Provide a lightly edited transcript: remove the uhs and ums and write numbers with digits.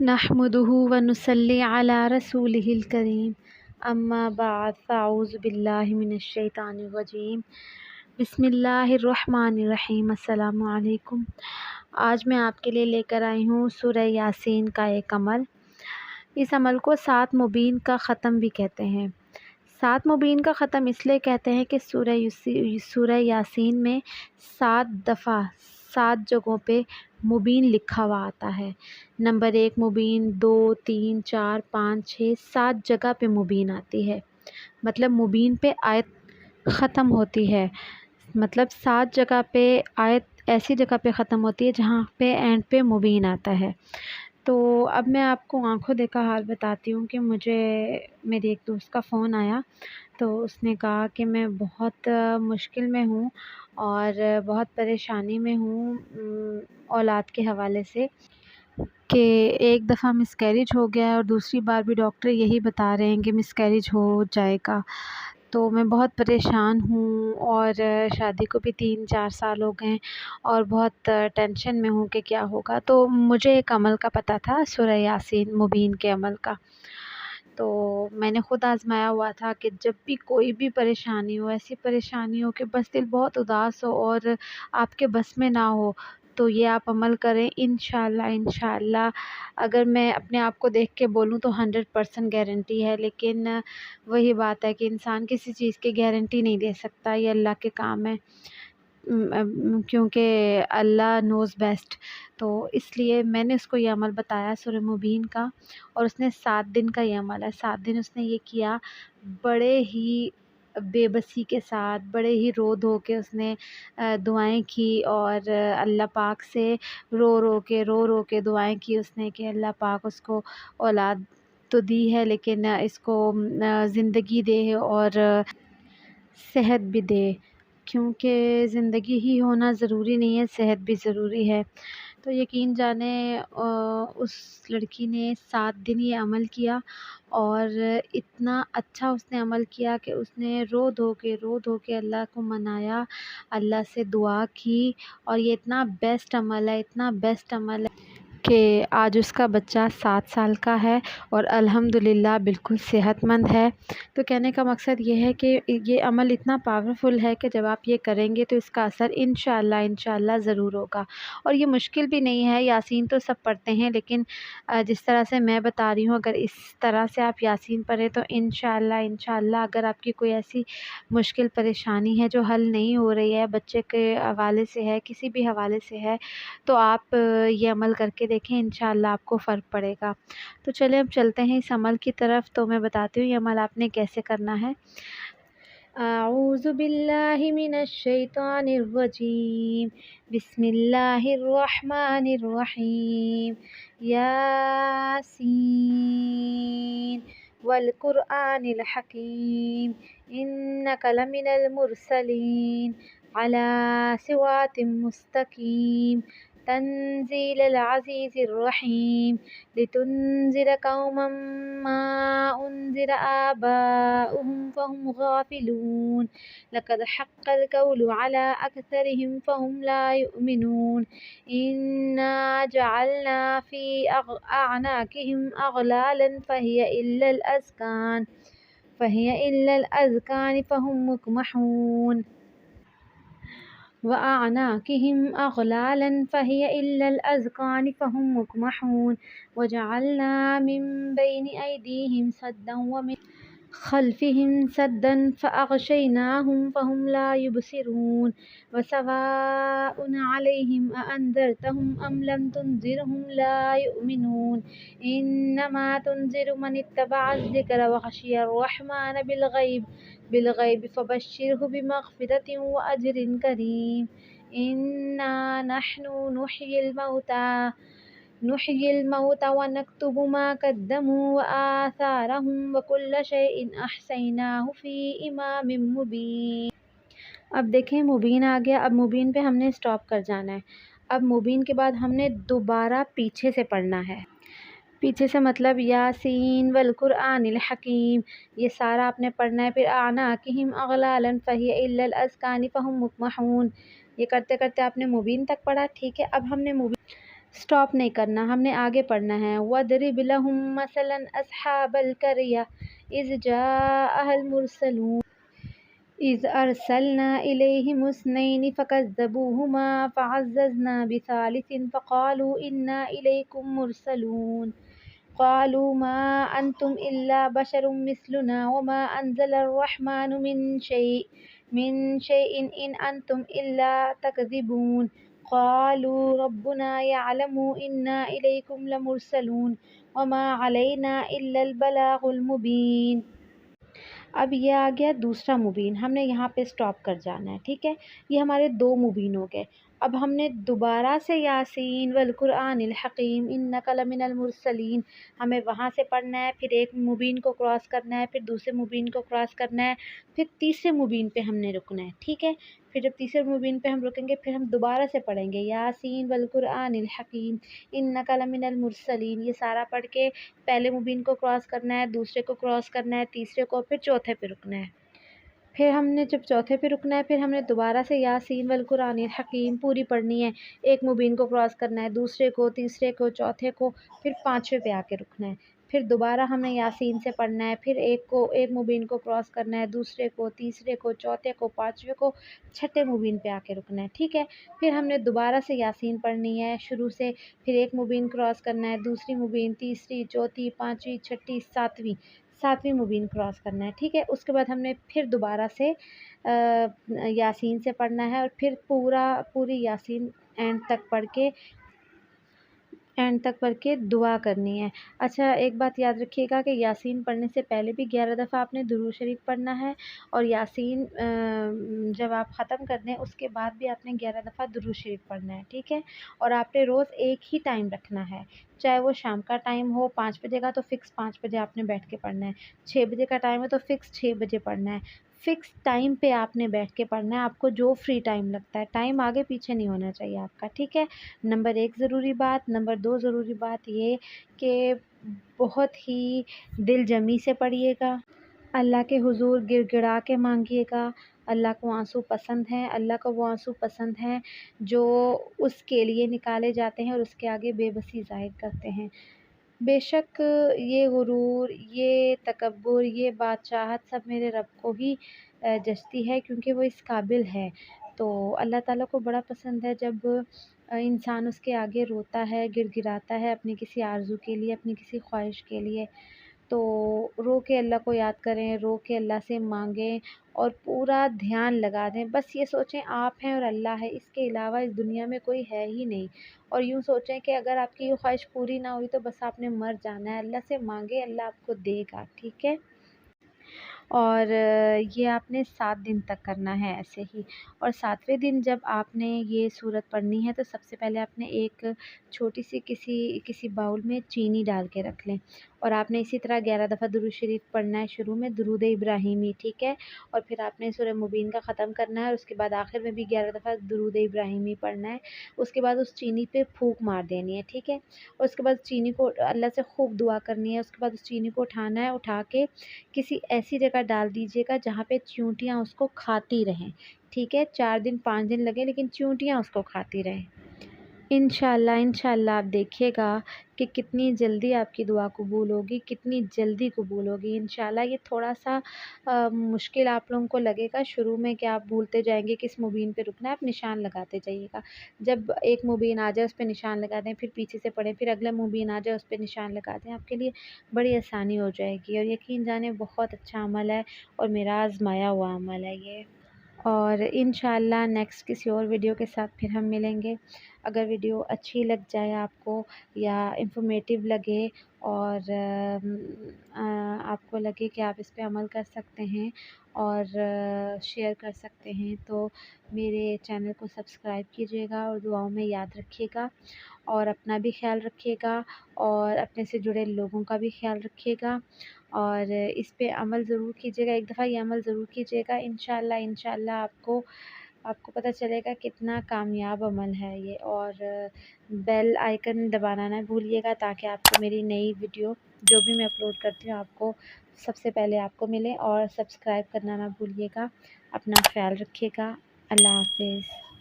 نحمده ونصلي على رسوله الكريم اما بعد فاعوذ باللہ من الشیطان الرجیم بسم اللہ الرحمن الرحیم۔ السلام علیکم۔ آج میں آپ کے لیے لے کر آئی ہوں سورہ یاسین کا ایک عمل۔ اس عمل کو 7 مبین کا ختم بھی کہتے ہیں۔ 7 مبین کا ختم اس لیے کہتے ہیں کہ سورہ یاسین میں 7 دفعہ 7 جگہوں پہ مبین لکھا ہوا آتا ہے۔ نمبر 1 مبین، 2 3 4 5 6 7 جگہ پہ مبین آتی ہے، مطلب مبین پہ آیت ختم ہوتی ہے، مطلب 7 جگہ پہ آیت ایسی جگہ پہ ختم ہوتی ہے جہاں پہ اینڈ پہ مبین آتا ہے۔ تو اب میں آپ کو آنکھوں دیکھا حال بتاتی ہوں کہ مجھے میری ایک دوست کا فون آیا، تو اس نے کہا کہ میں بہت مشکل میں ہوں اور بہت پریشانی میں ہوں اولاد کے حوالے سے، کہ ایک دفعہ مسکیریج ہو گیا ہے اور دوسری بار بھی ڈاکٹر یہی بتا رہے ہیں کہ مسکیریج ہو جائے گا۔ تو میں بہت پریشان ہوں اور شادی کو بھی 3-4 سال ہو گئے ہیں اور بہت ٹینشن میں ہوں کہ کیا ہوگا۔ تو مجھے ایک عمل کا پتہ تھا، سورہ یاسین مبین کے عمل کا، تو میں نے خود آزمایا ہوا تھا کہ جب بھی کوئی بھی پریشانی ہو، ایسی پریشانی ہو کہ بس دل بہت اداس ہو اور آپ کے بس میں نہ ہو، تو یہ آپ عمل کریں، انشاءاللہ اگر میں اپنے آپ کو دیکھ کے بولوں تو 100% گارنٹی ہے، لیکن وہی بات ہے کہ انسان کسی چیز کی گارنٹی نہیں دے سکتا، یہ اللہ کے کام ہے، کیونکہ اللہ نوز بیسٹ۔ تو اس لیے میں نے اس کو یہ عمل بتایا سورہ مبین کا، اور اس نے 7 دن کا یہ عمل ہے۔ 7 دن اس نے یہ کیا، بڑے ہی بے بسی کے ساتھ، بڑے ہی رو دھو کے اس نے دعائیں کی اور اللہ پاک سے رو رو کے دعائیں کی اس نے کہ اللہ پاک اس کو اولاد تو دی ہے لیکن اس کو زندگی دے اور صحت بھی دے، کیونکہ زندگی ہی ہونا ضروری نہیں ہے، صحت بھی ضروری ہے۔ تو یقین جانیں اس لڑکی نے 7 دن یہ عمل کیا اور اتنا اچھا اس نے عمل کیا کہ اس نے رو دھو کے اللہ کو منایا، اللہ سے دعا کی، اور یہ اتنا بیسٹ عمل ہے، اتنا بیسٹ عمل ہے کہ آج اس کا بچہ 7 سال کا ہے اور الحمدللہ بالکل صحت مند ہے۔ تو کہنے کا مقصد یہ ہے کہ یہ عمل اتنا پاورفل ہے کہ جب آپ یہ کریں گے تو اس کا اثر انشاءاللہ ضرور ہوگا، اور یہ مشکل بھی نہیں ہے۔ یاسین تو سب پڑھتے ہیں، لیکن جس طرح سے میں بتا رہی ہوں اگر اس طرح سے آپ یاسین پڑھیں تو انشاءاللہ اگر آپ کی کوئی ایسی مشکل پریشانی ہے جو حل نہیں ہو رہی ہے، بچے کے حوالے سے ہے، کسی بھی حوالے سے ہے، تو آپ یہ عمل کر کے دیکھیں، انشاءاللہ آپ کو فرق پڑے گا۔ تو چلیں اب چلتے ہیں اس عمل کی طرف۔ تو میں بتاتی ہوں یہ عمل آپ نے کیسے کرنا ہے۔ اعوذ باللہ من الشیطان الرجیم، بسم اللہ الرحمن الرحیم، یاسین والقرآن الحکیم انک لمن المرسلین علی صراط مستقیم تنزیل العزیز الرحیم لتنذر قوما ما انذر آباؤهم فهم غافلون لقد حق القول على أكثرهم فهم لا يؤمنون إنا جعلنا في أعناقهم أغلالا فهي إلا الأذقان فهم مقمحون وأعناقهم أغلالا فهي إلا الأذقان فهم مقمحون وجعلنا من بين أيديهم سدا ومن خلفهم سدا فأغشيناهم فهم لا يبصرون وسواء عليهم أأنذرتهم أم لم تنذرهم لا يؤمنون إنما تنذر من اتبع الذكر وخشي الرحمن بالغيب فبشره بمغفرة وأجر كريم إنا نحن نحيي الموتى ونكتب ما قدموا وآثارهم وكل شيء أحصيناه في إمام مبين۔ اب دیکھیں مبین آ گیا، اب مبین پہ ہم نے اسٹاپ کر جانا ہے۔ اب مبین کے بعد ہم نے دوبارہ پیچھے سے پڑھنا ہے، پیچھے سے مطلب یاسین والقرآن الحکیم، یہ سارا آپ نے پڑھنا ہے۔ پھر اعناقہم اغلالا فہی الا الاذقان فہم مقمحون، یہ کرتے کرتے آپ نے مبین تک پڑھا، ٹھیک ہے۔ اب ہم نے स्टॉप नहीं करना, हमने आगे पढ़ना है। वदरिब लहुम मसलन अस्हाबल करिया इज़ जाअहल मुरसलून इज़ अरसलना इलैहिम उस्नैनि फकज़्ज़बूहुमा फ़अज़्ज़ज़ना बिसालिसिन फ़क़ालू इन्ना इलैकुम मुरसलून क़ालू मा अंतुम इल्ला बशरुम मिस्लुना वमा अंज़लर रहमानु मिन शैइन इन अंतुम इल्ला तकज़िबून क़ालू रब्बुना यअलमु इन्ना इलैकुम लमुरसलून वमा अलैना इल्लल बलागुल मुबीन। अब ये आ गया दूसरा मुबीन, हमने यहाँ पे स्टॉप कर जाना है, ठीक है। ये हमारे दो मुबीन हो गए। अब हमने दोबारा से यासीन वल कुरआनिल हकीम इन्नका लमिनल मुरसलीन, हमें वहाँ से पढ़ना है, फिर एक मुबीन को क्रॉस करना है, फिर दूसरे मुबीन को क्रॉस करना है, फिर तीसरे मुबीन पे हमने रुकना है, ठीक है। फिर जब तीसरे मुबीन पे हम रुकेंगे फिर हम दोबारा से पढ़ेंगे यासीन वल कुरआनिल हकीम इन्नका लमिनल मुरसलीन। ये सारा पढ़ के पहले मुबीन को क्रॉस करना है, दूसरे को क्रॉस करना है, तीसरे को, फिर चौथे पे रुकना है। फिर हमने जब चौथे पे रुकना है फिर हमने दोबारा से यासीन वल कुरानिल हकीम पूरी पढ़नी है। एक मुबीन को क्रॉस करना है, दूसरे को, तीसरे को, चौथे को, फिर पाँचवें पे आके रुकना है। फिर दोबारा हमने यासीन से पढ़ना है, फिर एक मुबीन को क्रॉस करना है, दूसरे को, तीसरे को, चौथे को, पाँचवें को, छठे मुबीन पे आके रुकना है, ठीक है। फिर हमने दोबारा से यासीन पढ़नी है शुरू से, फिर एक मुबीन क्रॉस करना है, दूसरी मुबीन, तीसरी, चौथी, पाँचवीं, छठी, सातवीं मुबीन क्रॉस करना है, ठीक है। उसके बाद हमने फिर दोबारा से यासीन से पढ़ना है और फिर पूरी यासीन एंड तक पढ़ के दुआ करनी है। अच्छा, एक बात याद रखिएगा कि यासीन पढ़ने से पहले भी 11 दफ़ा आपने दुरूद शरीफ पढ़ना है और यासीन जब आप ख़त्म कर दें उसके बाद भी आपने 11 दफ़ा दुरूद शरीफ पढ़ना है, ठीक है। और आपने रोज़ एक ही टाइम रखना है, चाहे वो शाम का टाइम हो 5 बजे का तो फ़िक्स 5 बजे आपने बैठ के पढ़ना है, 6 बजे का टाइम है तो फ़िक्स 6 बजे पढ़ना है। फ़िक्स टाइम पे आपने बैठ के पढ़ना है, आपको जो फ्री टाइम लगता है, टाइम आगे पीछे नहीं होना चाहिए आपका, ठीक है। नंबर 1 ज़रूरी बात। नंबर 2 ज़रूरी बात ये कि बहुत ही दिल जमी से पढ़िएगा, अल्लाह के हुज़ूर गिड़गिड़ा के मांगिएगा। अल्लाह को आंसू पसंद हैं, अल्लाह को वो आंसू पसंद हैं जो उसके लिए निकाले जाते हैं और उसके आगे बेबसी ज़ाहिर करते हैं। बेशक ये गुरूर, ये तकब्बुर, ये बादशाहत सब मेरे रब को ही जचती है क्योंकि वो इस काबिल है। तो अल्लाह ताला को बड़ा पसंद है जब इंसान उसके आगे रोता है, गिड़गिड़ाता है अपनी किसी आरज़ू के लिए, अपनी किसी ख्वाहिश के लिए। तो रो के अल्लाह को याद करें, रो के अल्लाह से मांगें और पूरा ध्यान लगा दें। बस ये सोचें आप हैं और अल्लाह है, इसके अलावा इस दुनिया में कोई है ही नहीं। और यूँ सोचें कि अगर आपकी ये ख्वाहिश पूरी ना हुई तो बस आपने मर जाना है। अल्लाह से मांगे, अल्लाह आपको देगा, ठीक है। और ये आपने 7 दिन तक करना है ऐसे ही। और 7वें दिन जब आपने ये सूरत पढ़नी है तो सबसे पहले आपने एक छोटी सी किसी बाउल में चीनी डाल के रख लें और आपने इसी तरह 11 दफ़ा दुरूद शरीफ पढ़ना है, शुरू में दुरूद इब्राहिमी, ठीक है। और फिर आपने सूरह मुबीन का ख़त्म करना है और उसके बाद आखिर में भी 11 दफ़ा दुरूद इब्राहिमी पढ़ना है। उसके बाद उस चीनी पे फूंक मार देनी है, ठीक है। और उसके बाद चीनी को अल्लाह से खूब दुआ करनी है। उसके बाद उस चीनी को उठाना है, उठा के किसी ऐसी जगह डाल दीजिएगा जहाँ पे चींटियाँ उसको खाती रहें, ठीक है। 4 दिन 5 दिन लगे लेकिन चींटियाँ उसको खाती रहें। इंशाल्लाह आप देखिएगा कि कितनी जल्दी आपकी दुआ कबूल होगी, कितनी जल्दी कबूल होगी इंशाल्लाह। ये थोड़ा-सा मुश्किल आप लोगों को लगेगा शुरू में कि आप भूलते जाएँगे किस मुबीन पे रुकना है, आप निशान लगाते जाइएगा। जब एक मुबीन आ जाए उस पे निशान लगा दें, फिर पीछे से पढ़ें, फिर अगला मुबीन आ जाए उस पे निशान लगा दें, आपके लिए बड़ी आसानी हो जाएगी। और यकीन जानें बहुत अच्छा अमल है और मेरा आज़माया हुआ अमल है ये। और इंशाल्लाह नेक्स्ट किसी और वीडियो के साथ फिर हम मिलेंगे। अगर वीडियो अच्छी लग जाए आपको या इन्फॉर्मेटिव लगे और आपको लगे कि आप इस पे अमल कर सकते हैं और शेयर कर सकते हैं तो मेरे चैनल को सब्सक्राइब कीजिएगा और दुआओं में याद रखिएगा और अपना भी ख़्याल रखिएगा और अपने से जुड़े लोगों का भी ख़्याल रखिएगा और इस पे अमल ज़रूर कीजिएगा। एक दफ़ा ये अमल ज़रूर कीजिएगा, इंशाल्लाह आपको पता चलेगा कितना कामयाब अमल है ये। और बेल आइकन दबाना ना भूलिएगा ताकि आपको मेरी नई वीडियो जो भी मैं अपलोड करती हूँ आपको सबसे पहले आपको मिले। और सब्सक्राइब करना ना भूलिएगा। अपना ख़्याल रखिएगा। अल्लाह हाफ़िज़।